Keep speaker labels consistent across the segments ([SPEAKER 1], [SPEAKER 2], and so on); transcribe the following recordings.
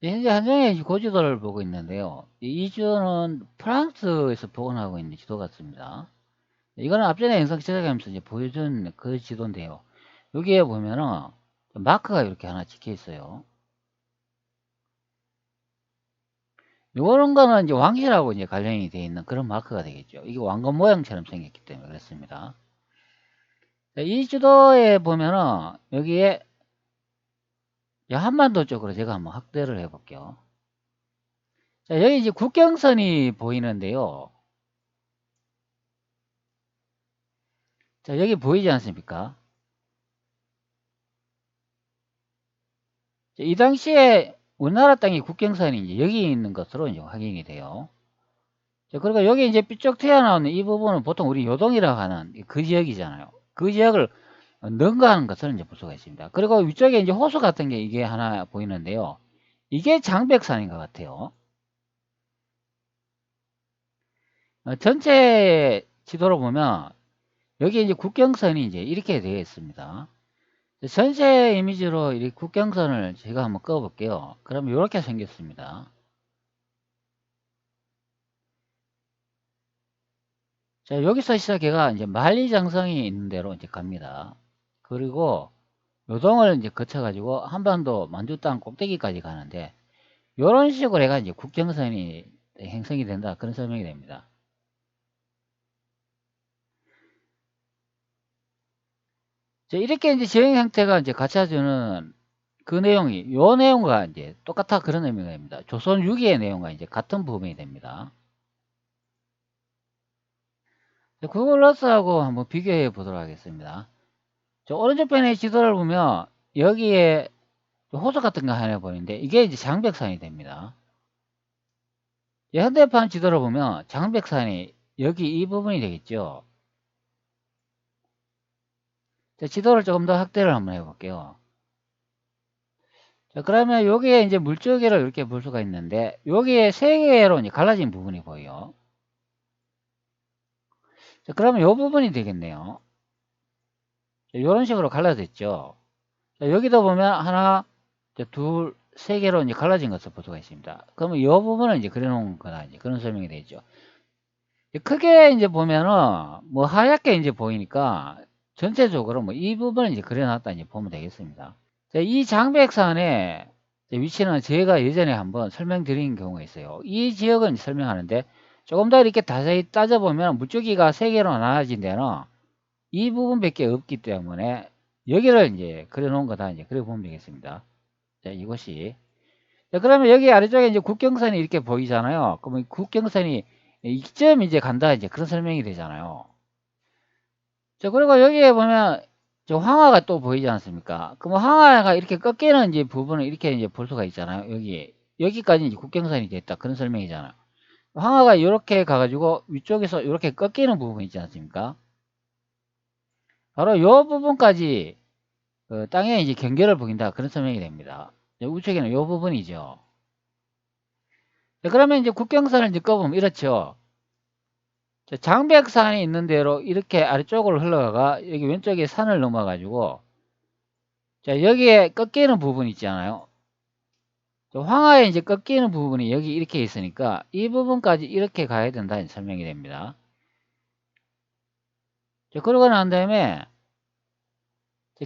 [SPEAKER 1] 현재 한정의 고지도를 보고 있는데요. 이 지도는 프랑스에서 복원하고 있는 지도 같습니다. 이거는 앞전에 영상 제작하면서 이제 보여준 그 지도인데요. 여기에 보면은 마크가 이렇게 하나 찍혀 있어요. 요런 거는 이제 왕실하고 이제 관련이 되어 있는 그런 마크가 되겠죠. 이게 왕건 모양처럼 생겼기 때문에 그렇습니다. 이 지도에 보면은 여기에 한반도 쪽으로 제가 한번 확대를 해 볼게요. 자, 여기 이제 국경선이 보이는데요. 자, 여기 보이지 않습니까? 이 당시에 우리나라 땅의 국경선이 이제 여기 있는 것으로 이제 확인이 돼요. 자, 그리고 여기 이제 삐쭉 튀어나오는 이 부분은 보통 우리 요동이라고 하는 그 지역이잖아요. 그 지역을 능가하는 것을 이제 볼 수가 있습니다. 그리고 위쪽에 이제 호수 같은 게 이게 하나 보이는데요. 이게 장백산인 것 같아요. 전체 지도로 보면 여기 이제 국경선이 이제 이렇게 되어 있습니다. 전체 이미지로 이 국경선을 제가 한번 꺼 볼게요. 그럼 이렇게 생겼습니다. 자, 여기서 시작해가 이제 만리장성이 있는 대로 이제 갑니다. 그리고 요동을 이제 거쳐가지고 한반도 만주 땅 꼭대기까지 가는데, 요런 식으로 해가 이제 국경선이 형성이 된다. 그런 설명이 됩니다. 자, 이렇게 이제 지형 형태가 이제 갖춰주는 그 내용이, 요 내용과 이제 똑같아 그런 의미가 됩니다. 조선 6기의 내용과 이제 같은 부분이 됩니다. 구글러스하고 한번 비교해 보도록 하겠습니다. 저 오른쪽 편의 지도를 보면 여기에 호수 같은 거 하나 보이는데 이게 이제 장백산이 됩니다. 현대판 지도를 보면 장백산이 여기 이 부분이 되겠죠. 자, 지도를 조금 더 확대를 한번 해볼게요. 자, 그러면 여기에 이제 물줄기를 이렇게 볼 수가 있는데 여기에 세 개로 이제 갈라진 부분이 보여요. 자, 그러면 이 부분이 되겠네요. 자, 이런 식으로 갈라졌죠. 자, 여기도 보면 하나, 둘, 세 개로 이제 갈라진 것을 볼 수가 있습니다. 그러면 이 부분은 이제 그려놓은 거다. 이제 그런 설명이 되죠. 크게 이제 보면은 뭐 하얗게 이제 보이니까 전체적으로 뭐 이 부분을 이제 그려놨다 이제 보면 되겠습니다. 자, 이 장백산의 위치는 제가 예전에 한번 설명드린 경우가 있어요. 이 지역은 설명하는데 조금 더 이렇게 자세히 따져보면 물줄기가 세 개로 나눠진 데는 이 부분밖에 없기 때문에 여기를 이제 그려놓은 거다 이제 그래 보면 되겠습니다. 자, 이것이. 자, 그러면 여기 아래쪽에 이제 국경선이 이렇게 보이잖아요. 그러면 국경선이 이점 이제 간다 이제 그런 설명이 되잖아요. 자, 그리고 여기에 보면 저 황하가 또 보이지 않습니까? 그럼 황하가 이렇게 꺾이는 이제 부분을 이렇게 이제 볼 수가 있잖아요. 여기까지 이제 국경선이 됐다 그런 설명이잖아요. 황하가 이렇게 가가지고 위쪽에서 이렇게 꺾이는 부분 있지 않습니까? 바로 이 부분까지 땅에 이제 경계를 보인다 그런 설명이 됩니다. 우측에는 이 부분이죠. 자, 그러면 이제 국경선을 이제 꺼보면 이렇죠. 자, 장백산이 있는 대로 이렇게 아래쪽으로 흘러가가 여기 왼쪽에 산을 넘어가지고 자, 여기에 꺾이는 부분 있잖아요. 황하에 이제 꺾이는 부분이 여기 이렇게 있으니까 이 부분까지 이렇게 가야 된다는 설명이 됩니다. 자, 그러고 난 다음에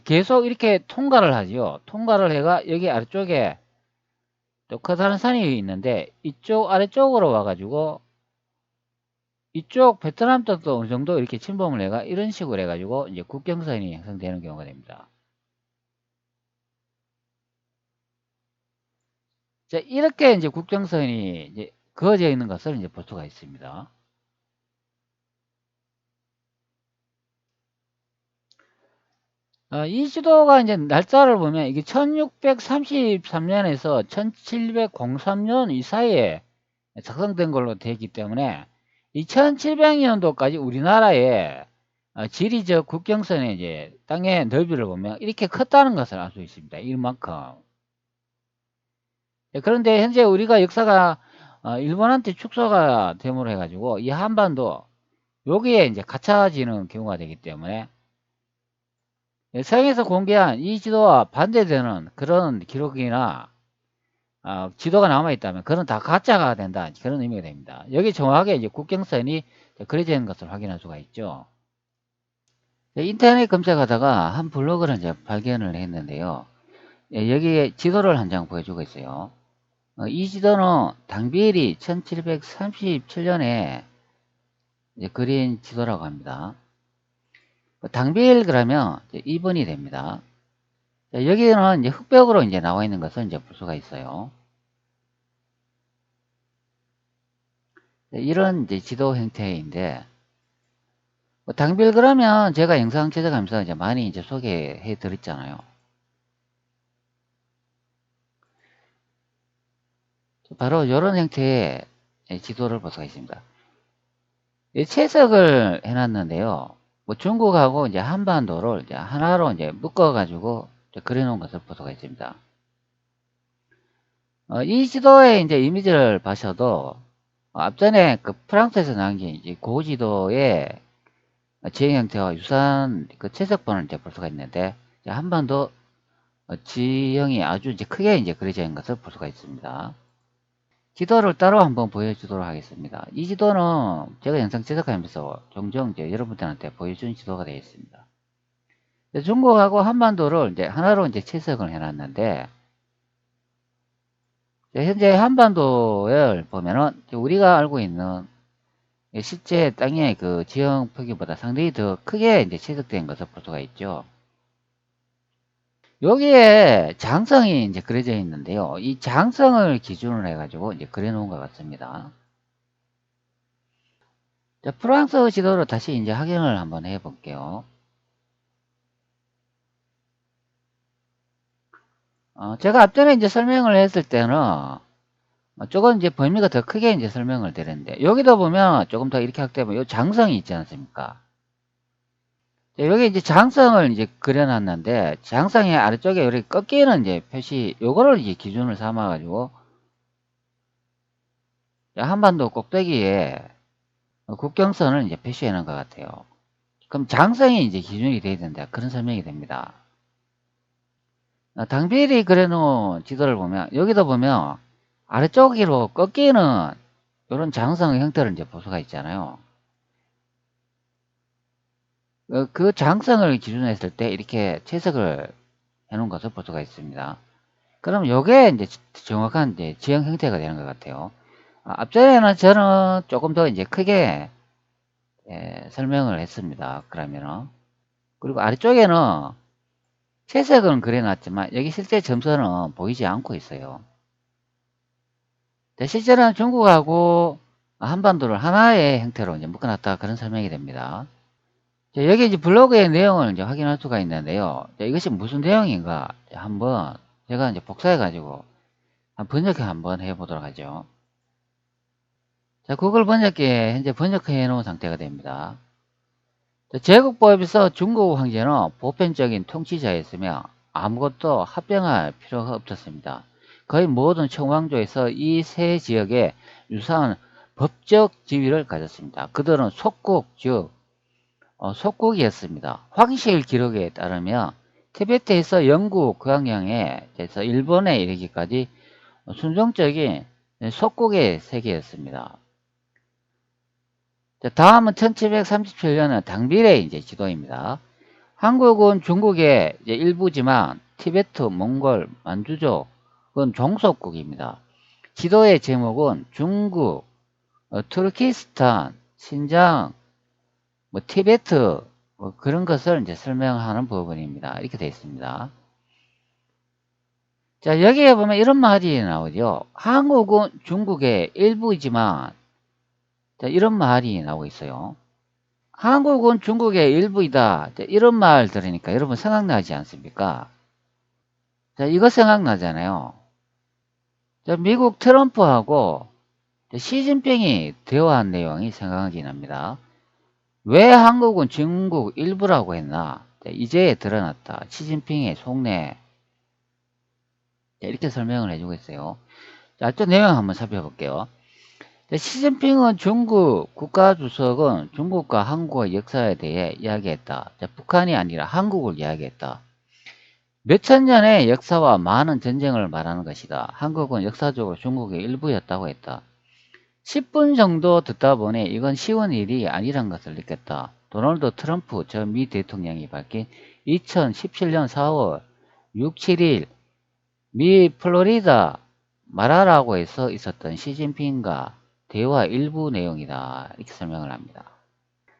[SPEAKER 1] 계속 이렇게 통과를 하죠. 통과를 해가 여기 아래쪽에 또 커다란 산이 있는데 이쪽 아래쪽으로 와가지고 이쪽 베트남 쪽도 어느 정도 이렇게 침범을 해가 이런 식으로 해가지고 이제 국경선이 형성되는 경우가 됩니다. 자, 이렇게 이제 국경선이 이제 그어져 있는 것을 이제 볼 수가 있습니다. 이 지도가 이제 날짜를 보면 이게 1633년에서 1703년 이 사이에 작성된 걸로 되기 때문에 2700년도까지 우리나라의 지리적 국경선의 이제 땅의 넓이를 보면 이렇게 컸다는 것을 알 수 있습니다. 이만큼. 그런데 현재 우리가 역사가 일본한테 축소가 됨으로 해가지고 이 한반도 여기에 이제 갇혀지는 경우가 되기 때문에 서양에서 공개한 이 지도와 반대되는 그런 기록이나 지도가 남아있다면 그건 다 가짜가 된다. 그런 의미가 됩니다. 여기 정확하게 이제 국경선이 그려져 있는 것을 확인할 수가 있죠. 인터넷 검색하다가 한 블로그를 이제 발견을 했는데요. 여기에 지도를 한 장 보여주고 있어요. 이 지도는 당비일이 1737년에 그린 지도라고 합니다. 당비일 그러면 2번이 됩니다. 여기는 이제 흑백으로 이제 나와 있는 것을 이제 볼 수가 있어요. 이런 이제 지도 형태인데, 당비일 그러면 제가 영상 제작하면서 이제 많이 이제 소개해 드렸잖아요. 바로 이런 형태의 지도를 볼 수가 있습니다. 채석을 해놨는데요. 뭐 중국하고 이제 한반도를 이제 하나로 이제 묶어가지고 그려놓은 것을 볼 수가 있습니다. 이 지도의 이제 이미지를 봐셔도 앞전에 그 프랑스에서 나온 게 이제 고지도의 지형 형태와 유사한 그 채석본을 이제 볼 수가 있는데 한반도 지형이 아주 이제 크게 이제 그려져 있는 것을 볼 수가 있습니다. 지도를 따로 한번 보여주도록 하겠습니다. 이 지도는 제가 영상 제작하면서 종종 이제 여러분들한테 보여준 지도가 되어 있습니다. 중국하고 한반도를 이제 하나로 이제 채석을 해놨는데, 현재 한반도를 보면은 우리가 알고 있는 실제 땅의 그 지형 크기보다 상당히 더 크게 이제 채석된 것을 볼 수가 있죠. 여기에 장성이 이제 그려져 있는데요. 이 장성을 기준으로 해가지고 이제 그려놓은 것 같습니다. 자, 프랑스 지도로 다시 이제 확인을 한번 해볼게요. 제가 앞전에 이제 설명을 했을 때는 조금 이제 범위가 더 크게 이제 설명을 드렸는데, 여기도 보면 조금 더 이렇게 확대하면 요 장성이 있지 않습니까? 자, 여기 이제 장성을 이제 그려놨는데, 장성의 아래쪽에 이렇게 꺾이는 이제 표시, 요거를 이제 기준을 삼아가지고, 한반도 꼭대기에 국경선을 이제 표시해 놓은 것 같아요. 그럼 장성이 이제 기준이 돼야 된다. 그런 설명이 됩니다. 당비일이 그려놓은 지도를 보면, 여기도 보면 아래쪽으로 꺾이는 이런 장성의 형태를 이제 볼 수가 있잖아요. 그 장성을 기준으로 했을 때 이렇게 채석을 해 놓은 것을 볼 수가 있습니다. 그럼 요게 이제 정확한 이제 지형 형태가 되는 것 같아요. 앞전에는 저는 조금 더 이제 크게 설명을 했습니다. 그러면은. 그리고 아래쪽에는 채색은 그려놨지만 여기 실제 점선은 보이지 않고 있어요. 실제로는 중국하고 한반도를 하나의 형태로 이제 묶어놨다 그런 설명이 됩니다. 여기 이제 블로그의 내용을 이제 확인할 수가 있는데요. 이것이 무슨 내용인가 한번 제가 이제 복사해 가지고 번역해 한번 해보도록 하죠. 자, 구글 번역기에 현재 번역해 놓은 상태가 됩니다. 제국법에서 중국 황제는 보편적인 통치자였으며 아무것도 합병할 필요가 없었습니다. 거의 모든 청왕조에서 이 세 지역에 유사한 법적 지위를 가졌습니다. 그들은 속국, 즉 속국이었습니다. 황실 기록에 따르면 티베트에서 영국, 고향양에서 일본에 이르기까지 순종적인 속국의 세계였습니다. 다음은 1737년은 당빌의 이제 지도입니다. 한국은 중국의 이제 일부지만 티베트, 몽골, 만주족은 종속국입니다. 지도의 제목은 중국, 투르키스탄, 신장, 뭐 티베트 뭐 그런 것을 이제 설명하는 부분입니다. 이렇게 되어 있습니다. 자, 여기에 보면 이런 말이 나오죠. 한국은 중국의 일부이지만, 자, 이런 말이 나오고 있어요. 한국은 중국의 일부이다. 자, 이런 말 들으니까 여러분 생각나지 않습니까? 자, 이거 생각나잖아요. 자, 미국 트럼프하고 시진핑이 대화한 내용이 생각이 납니다. 왜 한국은 중국 일부라고 했나? 자, 이제 드러났다. 시진핑의 속내. 자, 이렇게 설명을 해주고 있어요. 자, 또 내용 한번 살펴볼게요. 시진핑은 중국 국가주석은 중국과 한국의 역사에 대해 이야기했다. 자, 북한이 아니라 한국을 이야기했다. 몇천 년의 역사와 많은 전쟁을 말하는 것이다. 한국은 역사적으로 중국의 일부였다고 했다. 10분 정도 듣다 보니 이건 쉬운 일이 아니란 것을 느꼈다. 도널드 트럼프 전 미 대통령이 밝힌 2017년 4월 6, 7일 미 플로리다 마라라고에서 있었던 시진핑과 대화 일부 내용이다. 이렇게 설명을 합니다.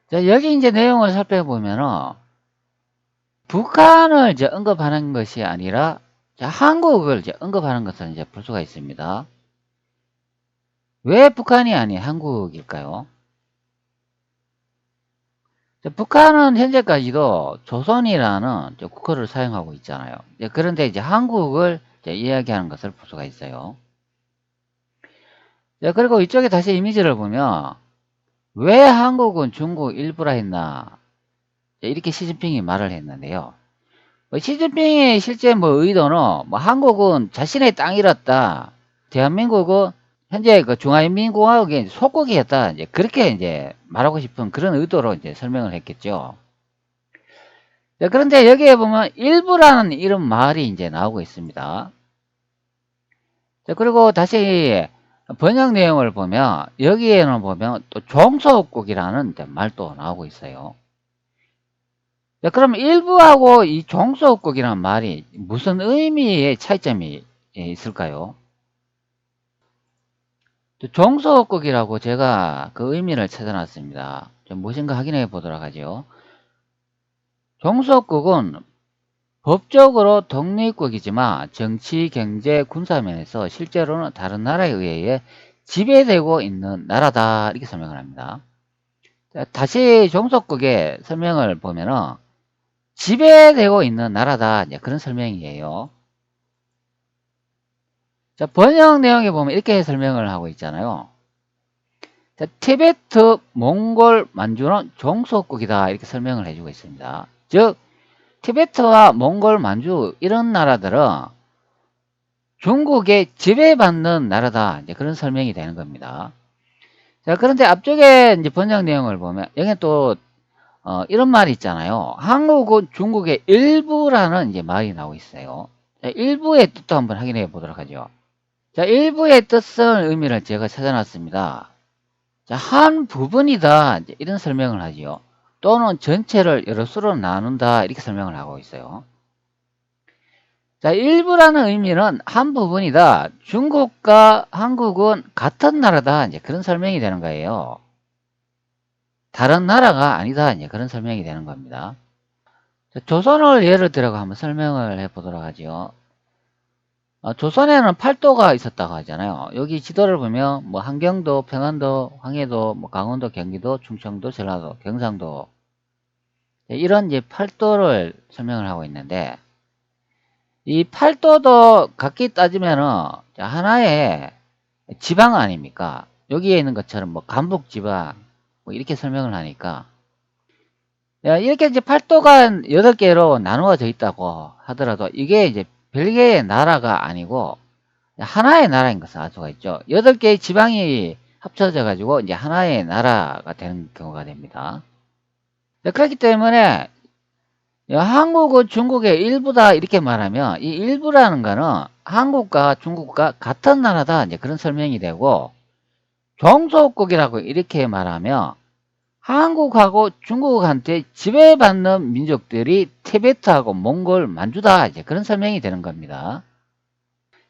[SPEAKER 1] 자, 여기 이제 내용을 살펴보면은 북한을 이제 언급하는 것이 아니라 한국을 이제 언급하는 것을 이제 볼 수가 있습니다. 왜 북한이 아닌 한국일까요? 북한은 현재까지도 조선이라는 국호를 사용하고 있잖아요. 그런데 이제 한국을 이제 이야기하는 것을 볼 수가 있어요. 그리고 이쪽에 다시 이미지를 보면 왜 한국은 중국 일부라 했나 이렇게 시진핑이 말을 했는데요. 시진핑의 실제 의도는 한국은 자신의 땅이었다. 대한민국은 현재 그 중화인민공화국의 속국이었다. 이제 그렇게 이제 말하고 싶은 그런 의도로 이제 설명을 했겠죠. 그런데 여기에 보면 일부라는 이런 말이 이제 나오고 있습니다. 그리고 다시 번역 내용을 보면 여기에는 보면 또 종소국이라는 말도 나오고 있어요. 그럼 일부하고 이 종소국이라는 말이 무슨 의미의 차이점이 있을까요? 종소국이라고 제가 그 의미를 찾아놨습니다. 좀 무엇인가 확인해 보도록 하죠. 종소국은 법적으로 독립국이지만 정치, 경제, 군사면에서 실제로는 다른 나라에 의해 지배되고 있는 나라다. 이렇게 설명을 합니다. 다시 종소국의 설명을 보면은 지배되고 있는 나라다. 그런 설명이에요. 자, 번역 내용에 보면 이렇게 설명을 하고 있잖아요. 자, 티베트, 몽골, 만주는 종소국이다. 이렇게 설명을 해주고 있습니다. 즉, 티베트와 몽골, 만주 이런 나라들은 중국에 지배받는 나라다. 이제 그런 설명이 되는 겁니다. 자, 그런데 앞쪽에 이제 번역 내용을 보면 여기 또 이런 말이 있잖아요. 한국은 중국의 일부라는 이제 말이 나오고 있어요. 자, 일부의 뜻도 한번 확인해 보도록 하죠. 자, 일부의 뜻은 의미를 제가 찾아놨습니다. 자, 한 부분이다. 이런 설명을 하지요. 또는 전체를 여러 수로 나눈다. 이렇게 설명을 하고 있어요. 자, 일부라는 의미는 한 부분이다. 중국과 한국은 같은 나라다. 이제 그런 설명이 되는 거예요. 다른 나라가 아니다. 이제 그런 설명이 되는 겁니다. 자, 조선을 예를 들어 한번 설명을 해 보도록 하죠. 조선에는 팔도가 있었다고 하잖아요. 여기 지도를 보면 한경도, 평안도, 황해도, 강원도, 경기도, 충청도, 전라도, 경상도 이런 이제 팔도를 설명을 하고 있는데 이 팔도도 각기 따지면은 하나의 지방 아닙니까? 여기에 있는 것처럼 간북 지방 이렇게 설명을 하니까 이렇게 이제 팔도가 8개로 나누어져 있다고 하더라도 이게 이제 별개의 나라가 아니고 하나의 나라인 것을 알 수가 있죠. 8개의 지방이 합쳐져 가지고 이제 하나의 나라가 되는 경우가 됩니다. 그렇기 때문에 한국은 중국의 일부다 이렇게 말하면 이 일부라는 거는 한국과 중국과 같은 나라다 이제 그런 설명이 되고 종소국이라고 이렇게 말하면 한국하고 중국한테 지배받는 민족들이 티베트하고 몽골, 만주다 이제 그런 설명이 되는 겁니다.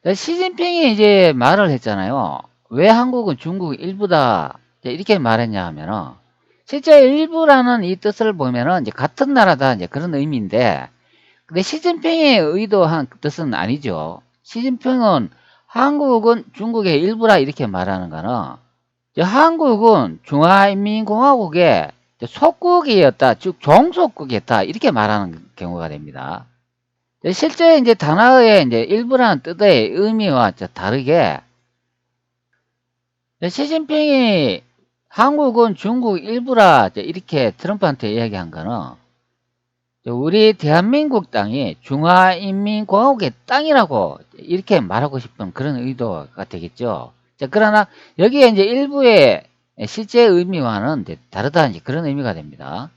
[SPEAKER 1] 시진핑이 이제 말을 했잖아요. 왜 한국은 중국 일부다 이렇게 말했냐 하면은 실제 일부라는 이 뜻을 보면은 이제 같은 나라다 이제 그런 의미인데 근데 시진핑의 의도한 뜻은 아니죠. 시진핑은 한국은 중국의 일부라 이렇게 말하는 거는 한국은 중화인민공화국의 속국이었다, 즉 종속국이었다 이렇게 말하는 경우가 됩니다. 실제 이제 단어의 이제 일부라는 뜻의 의미와 다르게 시진핑이 한국은 중국 일부라 이렇게 트럼프한테 이야기한 거는 우리 대한민국 땅이 중화인민공화국의 땅이라고 이렇게 말하고 싶은 그런 의도가 되겠죠. 자, 그러나 여기에 이제 일부의 실제 의미와는 다르다 이제 그런 의미가 됩니다.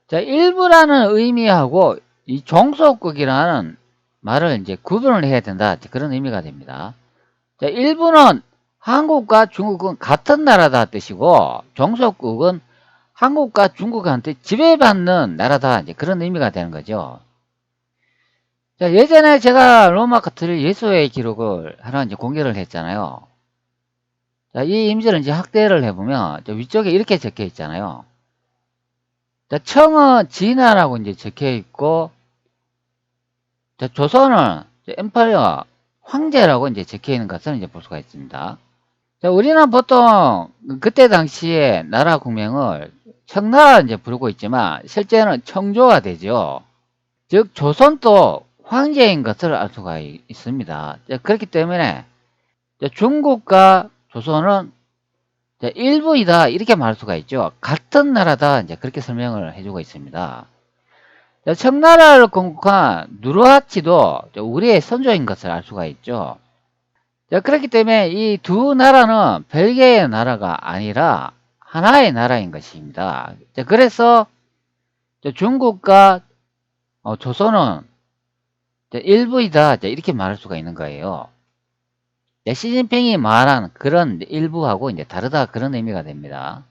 [SPEAKER 1] 자, 일부라는 의미하고 이 종속국이라는 말을 이제 구분을 해야 된다. 그런 의미가 됩니다. 자, 일본은 한국과 중국은 같은 나라다 뜻이고, 종속국은 한국과 중국한테 지배받는 나라다. 이제 그런 의미가 되는 거죠. 자, 예전에 제가 로마 카톨릭 예수회의 기록을 하나 이제 공개를 했잖아요. 자, 이 임시를 이제 확대를 해보면, 위쪽에 이렇게 적혀 있잖아요. 자, 청은 진화라고 이제 적혀 있고, 자, 조선은 엠파이어 황제라고 이제 적혀 있는 것을 이제 볼 수가 있습니다. 자, 우리는 보통 그때 당시에 나라 국명을 청나라 이제 부르고 있지만 실제는 청조가 되죠. 즉 조선도 황제인 것을 알 수가 있습니다. 자, 그렇기 때문에 중국과 조선은 일부이다 이렇게 말할 수가 있죠. 같은 나라다 이제 그렇게 설명을 해주고 있습니다. 청나라를 건국한 누르하치도 우리의 선조인 것을 알 수가 있죠. 자, 그렇기 때문에 이 두 나라는 별개의 나라가 아니라 하나의 나라인 것입니다. 자, 그래서 중국과 조선은 일부이다 이렇게 말할 수가 있는 거예요. 시진핑이 말한 그런 일부하고 이제 다르다 그런 의미가 됩니다.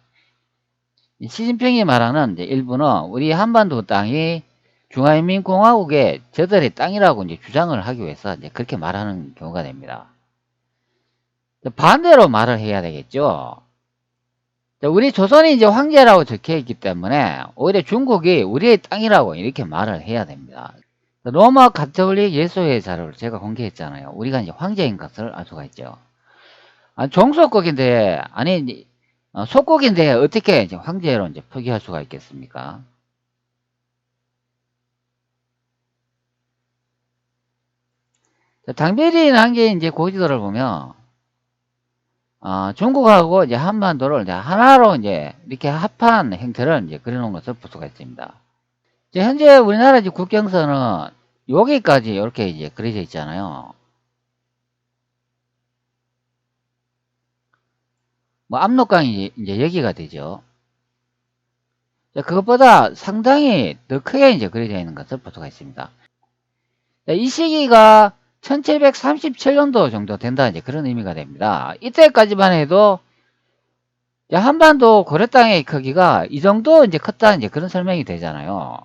[SPEAKER 1] 시진핑이 말하는 이제 일부는 우리 한반도 땅이 중화인민공화국의 저들의 땅이라고 이제 주장을 하기 위해서 이제 그렇게 말하는 경우가 됩니다. 반대로 말을 해야 되겠죠. 우리 조선이 이제 황제라고 적혀 있기 때문에 오히려 중국이 우리의 땅이라고 이렇게 말을 해야 됩니다. 로마 가톨릭 예수회 자료를 제가 공개했잖아요. 우리가 이제 황제인 것을 알 수가 있죠. 종속국인데 아니 속국인데 어떻게 이제 황제로 이제 표기할 수가 있겠습니까? 당비린 한계 이제 고지도를 보면 중국하고 이제 한반도를 이제 하나로 이제 이렇게 합한 형태를 이제 그려놓은 것을 볼 수가 있습니다. 이제 현재 우리나라 이제 국경선은 여기까지 이렇게 이제 그려져 있잖아요. 뭐 압록강이 이제 여기가 되죠. 그것보다 상당히 더 크게 이제 그려져 있는 것을 볼 수가 있습니다. 이 시기가 1737년도 정도 된다 이제 그런 의미가 됩니다. 이때까지만 해도 한반도 고려 땅의 크기가 이 정도 이제 컸다 이제 그런 설명이 되잖아요.